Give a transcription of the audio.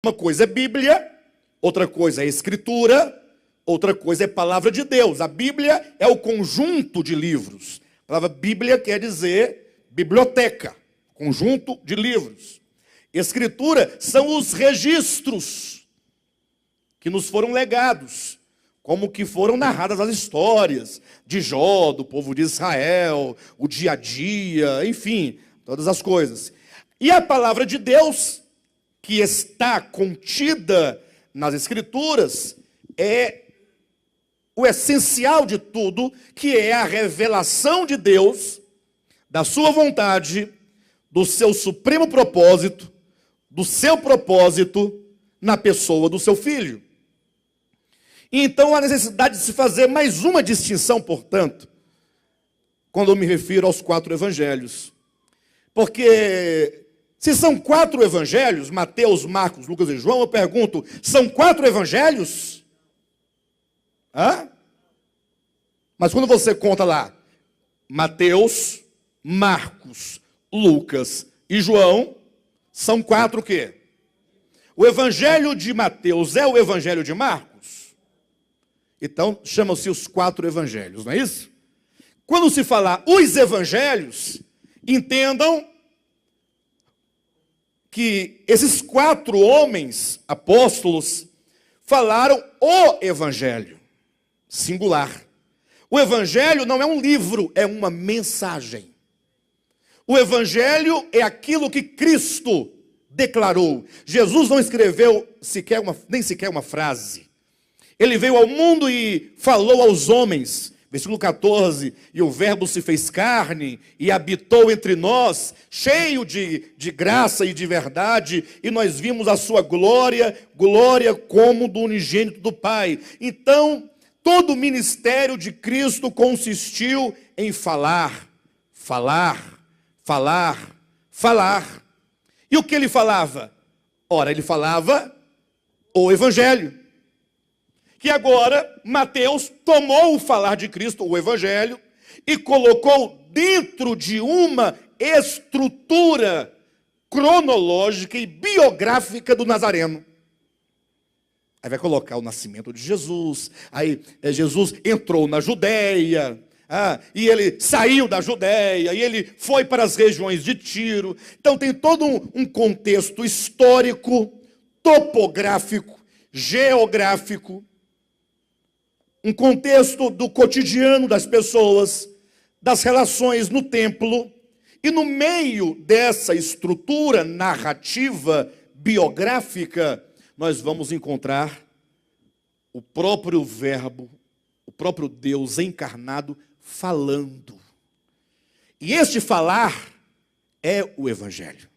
Uma coisa é Bíblia, outra coisa é Escritura, outra coisa é Palavra de Deus. A Bíblia é o conjunto de livros. A palavra Bíblia quer dizer biblioteca, conjunto de livros. Escritura são os registros que nos foram legados, como que foram narradas as histórias de Jó, do povo de Israel, o dia a dia, enfim, todas as coisas. E a palavra de Deus, que está contida nas Escrituras, é o essencial de tudo, que é a revelação de Deus, da sua vontade, do seu supremo propósito, do seu propósito na pessoa do seu Filho. Então há necessidade de se fazer mais uma distinção, portanto, quando eu me refiro aos 4 evangelhos. Porque se são 4 evangelhos, Mateus, Marcos, Lucas e João, eu pergunto, são 4 evangelhos? Hã? Mas quando você conta lá, Mateus, Marcos, Lucas e João, são 4 o quê? O evangelho de Mateus é o evangelho de Marcos? Então, chamam-se os 4 evangelhos, não é isso? Quando se falar os evangelhos, entendam que esses 4 homens, apóstolos, falaram o evangelho, singular. O evangelho não é um livro, é uma mensagem. O evangelho é aquilo que Cristo declarou. Jesus não escreveu nem sequer uma frase. Ele veio ao mundo e falou aos homens. Versículo 14, e o verbo se fez carne e habitou entre nós, cheio de graça e de verdade, e nós vimos a sua glória, glória como do unigênito do Pai. Então, todo o ministério de Cristo consistiu em falar, falar, falar, falar. E o que ele falava? Ora, ele falava o evangelho. Que agora Mateus tomou o falar de Cristo, o evangelho, e colocou dentro de uma estrutura cronológica e biográfica do Nazareno. Aí vai colocar o nascimento de Jesus, aí Jesus entrou na Judéia, e ele saiu da Judéia, e ele foi para as regiões de Tiro. Então tem todo um contexto histórico, topográfico, geográfico, um contexto do cotidiano das pessoas, das relações no templo, e no meio dessa estrutura narrativa, biográfica, nós vamos encontrar o próprio Verbo, o próprio Deus encarnado falando. E este falar é o Evangelho.